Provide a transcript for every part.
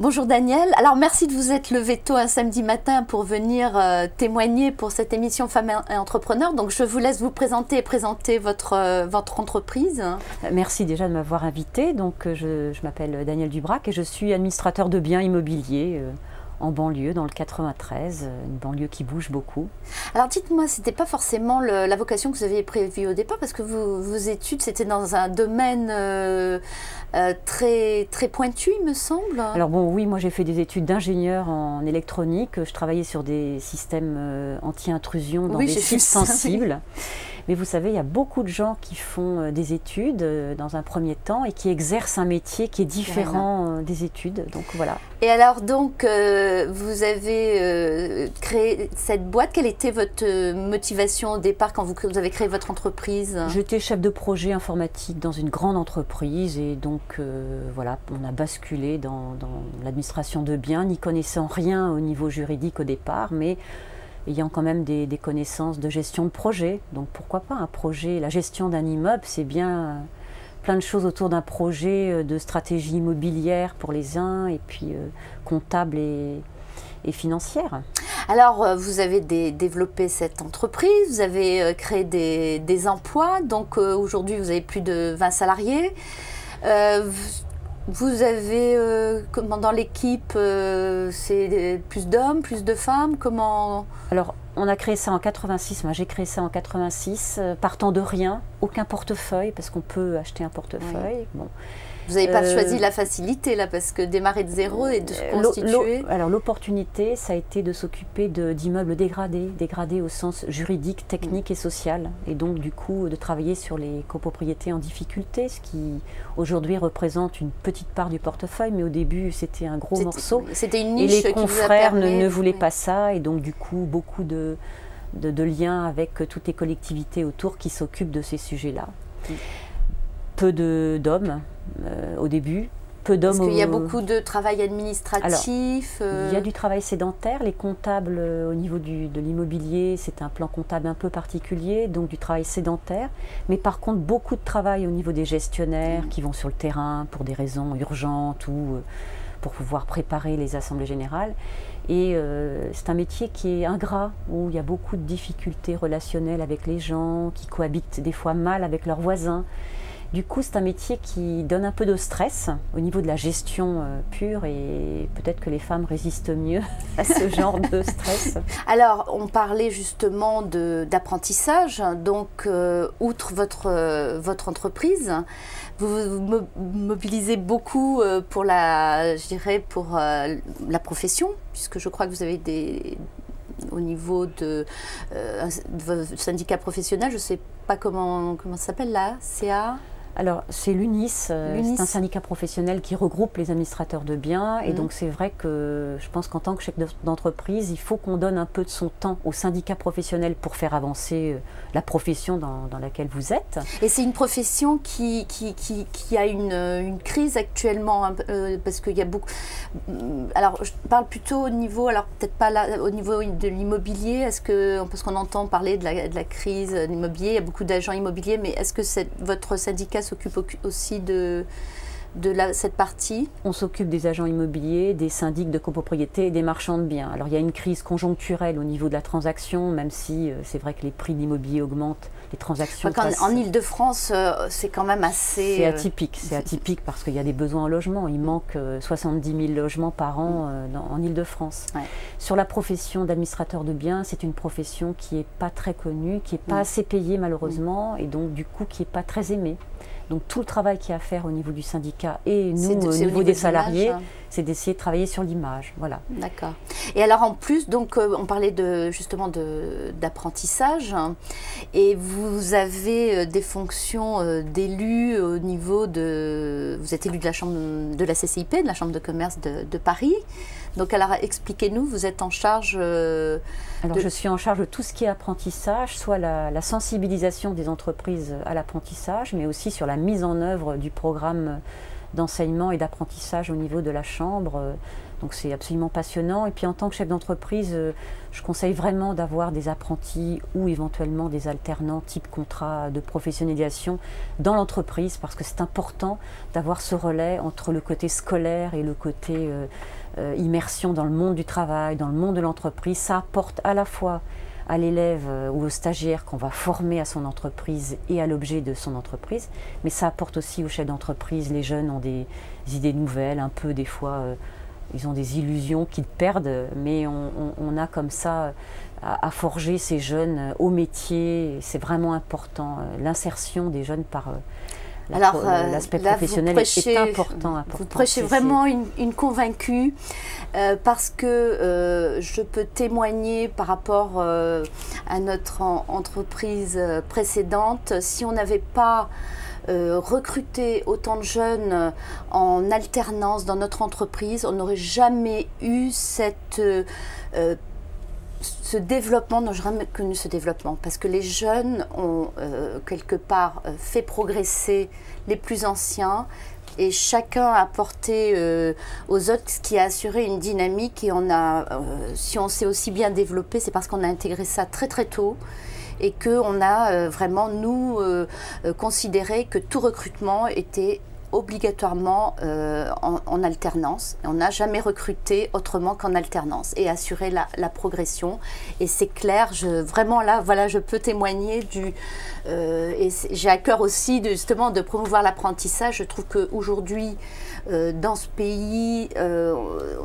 Bonjour Daniel. Alors merci de vous être levé tôt un samedi matin pour venir témoigner pour cette émission Femmes et Entrepreneurs. Donc je vous laisse vous présenter et présenter votre entreprise. Merci déjà de m'avoir invité. Donc je m'appelle Daniel Dubrac et je suis administrateur de biens immobiliers en banlieue, dans le 93, une banlieue qui bouge beaucoup. Alors dites-moi, c'était pas forcément la vocation que vous aviez prévue au départ, parce que vos études, c'était dans un domaine très pointu, il me semble. Alors bon, oui, moi j'ai fait des études d'ingénieur en électronique, je travaillais sur des systèmes anti-intrusion dans des sites sensibles. Mais vous savez, il y a beaucoup de gens qui font des études dans un premier temps et qui exercent un métier qui est différent des études. Donc voilà. Et alors donc, vous avez créé cette boîte. Quelle était votre motivation au départ quand vous avez créé votre entreprise? J'étais chef de projet informatique dans une grande entreprise et donc voilà, on a basculé dans l'administration de biens, n'y connaissant rien au niveau juridique au départ, mais ayant quand même des connaissances de gestion de projet. Donc pourquoi pas un projet, la gestion d'un immeuble, c'est bien plein de choses autour d'un projet de stratégie immobilière pour les uns et puis comptable et financière. Alors vous avez développé cette entreprise, vous avez créé des emplois, donc aujourd'hui vous avez plus de 20 salariés. Vous avez, comment dans l'équipe, c'est plus d'hommes, plus de femmes, comment? Alors, on a créé ça en 86, moi j'ai créé ça en 86, partant de rien, aucun portefeuille, parce qu'on peut acheter un portefeuille. Oui. Bon. Vous n'avez pas choisi la facilité, là, parce que démarrer de zéro et de se constituer... Alors, l'opportunité, ça a été de s'occuper d'immeubles dégradés au sens juridique, technique et social. Et donc, du coup, de travailler sur les copropriétés en difficulté, ce qui, aujourd'hui, représente une petite part du portefeuille, mais au début, c'était un gros morceau. C'était une niche. Et les confrères ne voulaient pas ça, et donc, du coup, beaucoup de liens avec toutes les collectivités autour qui s'occupent de ces sujets-là. Peu d'hommes au début, peu d'hommes. Est-ce qu'il y a beaucoup de travail administratif? Alors, il y a du travail sédentaire. Les comptables au niveau de l'immobilier, c'est un plan comptable un peu particulier, donc du travail sédentaire. Mais par contre, beaucoup de travail au niveau des gestionnaires qui vont sur le terrain pour des raisons urgentes ou pour pouvoir préparer les assemblées générales. Et c'est un métier qui est ingrat, où il y a beaucoup de difficultés relationnelles avec les gens, qui cohabitent des fois mal avec leurs voisins. Du coup, c'est un métier qui donne un peu de stress au niveau de la gestion pure et peut-être que les femmes résistent mieux à ce genre de stress. Alors, on parlait justement d'apprentissage. Donc, outre votre entreprise, vous mobilisez beaucoup pour je dirais, pour la profession, puisque je crois que vous avez au niveau de votre syndicat professionnel, je ne sais pas comment ça s'appelle là, CA? Alors, c'est l'UNIS, c'est un syndicat professionnel qui regroupe les administrateurs de biens. Et donc, c'est vrai que je pense qu'en tant que chef d'entreprise, il faut qu'on donne un peu de son temps au syndicat professionnel pour faire avancer la profession dans laquelle vous êtes. Et c'est une profession qui a une crise actuellement, parce qu'il y a beaucoup... Alors, je parle plutôt au niveau, alors peut-être pas là, au niveau de l'immobilier, parce qu'on entend parler de la crise de l'immobilier, il y a beaucoup d'agents immobiliers, mais est-ce que votre syndicat s'occupe aussi de cette partie? On s'occupe des agents immobiliers, des syndics de copropriété et des marchands de biens. Alors il y a une crise conjoncturelle au niveau de la transaction, même si c'est vrai que les prix de l'immobilier augmentent, les transactions en Ile-de-France, c'est quand même assez... C'est atypique, parce qu'il y a des besoins en logement. Il manque 70 000 logements par an en Ile-de-France. Ouais. Sur la profession d'administrateur de biens, c'est une profession qui n'est pas très connue, qui n'est pas assez payée malheureusement, et donc du coup qui n'est pas très aimée. Donc tout le travail qu'il y a à faire au niveau du syndicat et nous au niveau des salariés, c'est d'essayer de travailler sur l'image. Voilà. D'accord. Et alors en plus, donc on parlait justement d'apprentissage, et vous avez des fonctions d'élu au niveau vous êtes élu de la CCIP, de la Chambre de commerce de Paris. Donc alors expliquez-nous, vous êtes en charge... Alors je suis en charge de tout ce qui est apprentissage, soit la sensibilisation des entreprises à l'apprentissage, mais aussi sur la mise en œuvre du programme d'enseignement et d'apprentissage au niveau de la Chambre. Donc c'est absolument passionnant. Et puis en tant que chef d'entreprise, je conseille vraiment d'avoir des apprentis ou éventuellement des alternants type contrat de professionnalisation dans l'entreprise, parce que c'est important d'avoir ce relais entre le côté scolaire et le côté immersion dans le monde du travail, dans le monde de l'entreprise. Ça apporte à la fois à l'élève ou au stagiaire qu'on va former à son entreprise et à l'objet de son entreprise, mais ça apporte aussi aux chefs d'entreprise. Les jeunes ont des idées nouvelles, un peu des fois, ils ont des illusions qu'ils perdent, mais on a comme ça à forger ces jeunes au métier. C'est vraiment important, l'insertion des jeunes par l'aspect professionnel est important. Vous prêchez vraiment une convaincue, parce que je peux témoigner par rapport à notre entreprise précédente. Si on n'avait pas recruté autant de jeunes en alternance dans notre entreprise, on n'aurait jamais eu ce développement, n'ont jamais connu ce développement, parce que les jeunes ont quelque part fait progresser les plus anciens, et chacun a apporté aux autres ce qui a assuré une dynamique. Et si on s'est aussi bien développé, c'est parce qu'on a intégré ça très très tôt, et qu'on a vraiment, nous, considéré que tout recrutement était obligatoirement en alternance. On n'a jamais recruté autrement qu'en alternance et assurer la progression. Et c'est clair, vraiment là, voilà, je peux témoigner et j'ai à cœur aussi justement de promouvoir l'apprentissage. Je trouve qu'aujourd'hui, dans ce pays,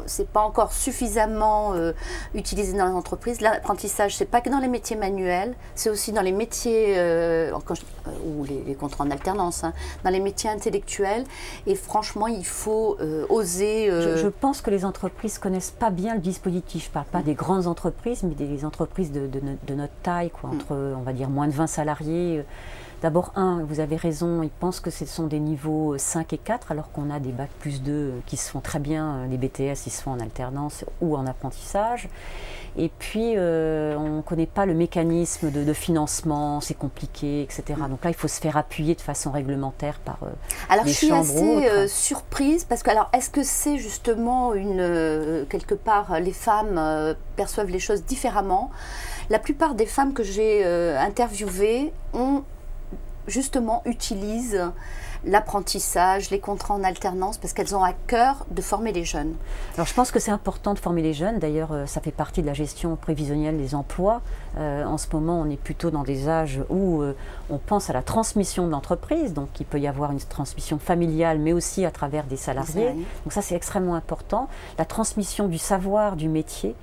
c'est pas encore suffisamment utilisé dans les entreprises. L'apprentissage, c'est pas que dans les métiers manuels, c'est aussi dans les métiers ou les contrats en alternance, hein, dans les métiers intellectuels. Et franchement, il faut oser. Je pense que les entreprises connaissent pas bien le dispositif. Je parle pas des grandes entreprises, mais des entreprises de notre taille, quoi, entre, on va dire, moins de 20 salariés. D'abord, vous avez raison, ils pensent que ce sont des niveaux 5 et 4, alors qu'on a des bacs plus 2 qui se font très bien. Les BTS, ils se font en alternance ou en apprentissage. Et puis, on ne connaît pas le mécanisme de financement, c'est compliqué, etc. Donc là, il faut se faire appuyer de façon réglementaire par alors, les chambres. je suis assez surprise, parce que, alors, est-ce que c'est justement quelque part, les femmes perçoivent les choses différemment? La plupart des femmes que j'ai interviewées utilisent l'apprentissage, les contrats en alternance, parce qu'elles ont à cœur de former les jeunes. Alors je pense que c'est important de former les jeunes. D'ailleurs, ça fait partie de la gestion prévisionnelle des emplois. En ce moment, on est plutôt dans des âges où on pense à la transmission de l'entreprise. Donc il peut y avoir une transmission familiale, mais aussi à travers des salariés. Donc ça, c'est extrêmement important. La transmission du savoir, du métier.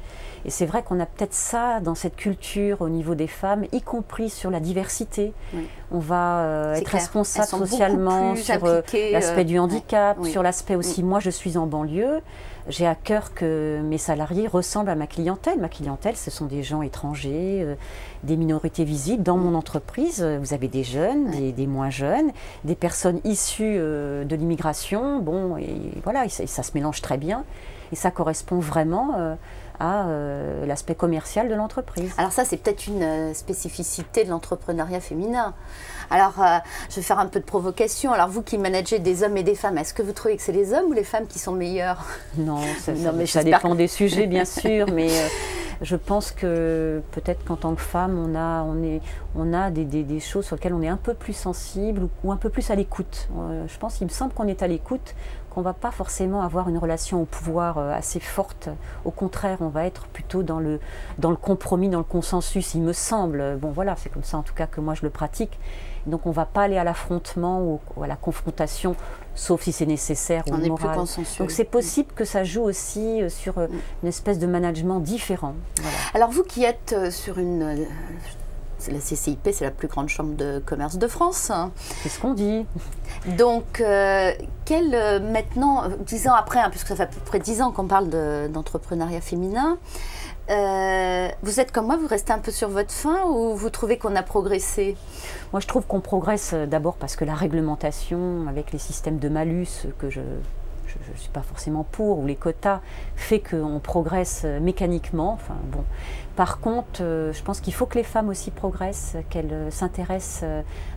Et c'est vrai qu'on a peut-être ça dans cette culture au niveau des femmes, y compris sur la diversité. Oui. On va être responsable socialement sur l'aspect du handicap, sur l'aspect aussi, moi je suis en banlieue, j'ai à cœur que mes salariés ressemblent à ma clientèle. Ma clientèle, ce sont des gens étrangers, des minorités visibles. Dans mon entreprise, vous avez des jeunes, des moins jeunes, des personnes issues de l'immigration. Bon, et voilà, et ça se mélange très bien. Et ça correspond vraiment à l'aspect commercial de l'entreprise. Alors ça, c'est peut-être une spécificité de l'entrepreneuriat féminin. Alors, je vais faire un peu de provocation. Alors, vous qui managez des hommes et des femmes, est-ce que vous trouvez que c'est les hommes ou les femmes qui sont meilleurs? Non, ça dépend des sujets, bien sûr, mais je pense que peut-être qu'en tant que femme, on a des choses sur lesquelles on est un peu plus sensible ou un peu plus à l'écoute. Je pense, il me semble qu'on est à l'écoute, qu'on ne va pas forcément avoir une relation au pouvoir assez forte. Au contraire, on va être plutôt dans le compromis, dans le consensus, il me semble. Bon voilà, c'est comme ça en tout cas que moi je le pratique. Donc on ne va pas aller à l'affrontement ou à la confrontation, sauf si c'est nécessaire ou moral. Plus consensueux. Donc c'est possible que ça joue aussi sur une espèce de management différent. Voilà. Alors vous qui êtes sur la CCIP, c'est la plus grande chambre de commerce de France. C'est ce qu'on dit. Donc, maintenant, 10 ans après, hein, puisque ça fait à peu près 10 ans qu'on parle d'entrepreneuriat féminin, vous êtes comme moi, vous restez un peu sur votre faim ou vous trouvez qu'on a progressé? Moi, je trouve qu'on progresse d'abord parce que la réglementation, avec les systèmes de malus que je je suis pas forcément pour, ou les quotas, fait qu'on progresse mécaniquement. Enfin, bon. Par contre, je pense qu'il faut que les femmes aussi progressent, qu'elles s'intéressent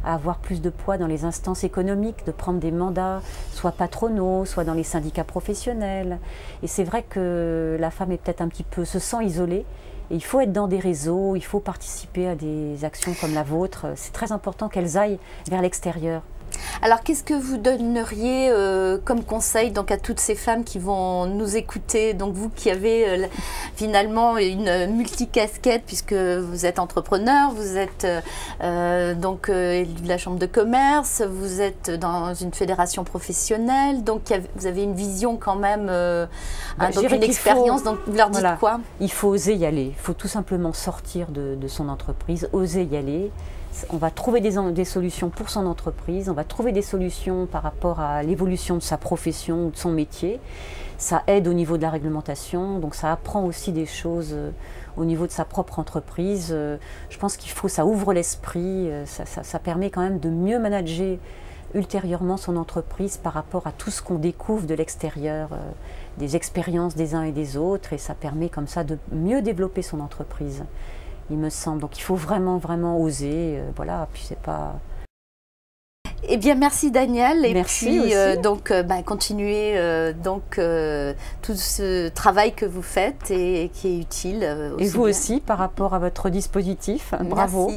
à avoir plus de poids dans les instances économiques, de prendre des mandats, soit patronaux, soit dans les syndicats professionnels. Et c'est vrai que la femme est peut-être un petit peu, se sent isolée. Et il faut être dans des réseaux, il faut participer à des actions comme la vôtre. C'est très important qu'elles aillent vers l'extérieur. Alors, qu'est-ce que vous donneriez comme conseil donc, à toutes ces femmes qui vont nous écouter? Donc, vous qui avez finalement une multicasquette, puisque vous êtes entrepreneur, vous êtes donc élu de la Chambre de commerce, vous êtes dans une fédération professionnelle, donc vous avez une vision quand même, donc une expérience. Donc, vous leur dites quoi? Il faut oser y aller, il faut tout simplement sortir de son entreprise, oser y aller. On va trouver des solutions pour son entreprise, on va trouver des solutions par rapport à l'évolution de sa profession ou de son métier. Ça aide au niveau de la réglementation, donc ça apprend aussi des choses au niveau de sa propre entreprise. Je pense qu'il faut, ça ouvre l'esprit, ça permet quand même de mieux manager ultérieurement son entreprise par rapport à tout ce qu'on découvre de l'extérieur, des expériences des uns et des autres, et ça permet comme ça de mieux développer son entreprise. Il me semble. Donc il faut vraiment, vraiment oser. Voilà, puis c'est pas... Eh bien, merci Danielle. Et merci puis, aussi. donc, continuez tout ce travail que vous faites et qui est utile. Et vous aussi, par rapport à votre dispositif. Bravo. Merci.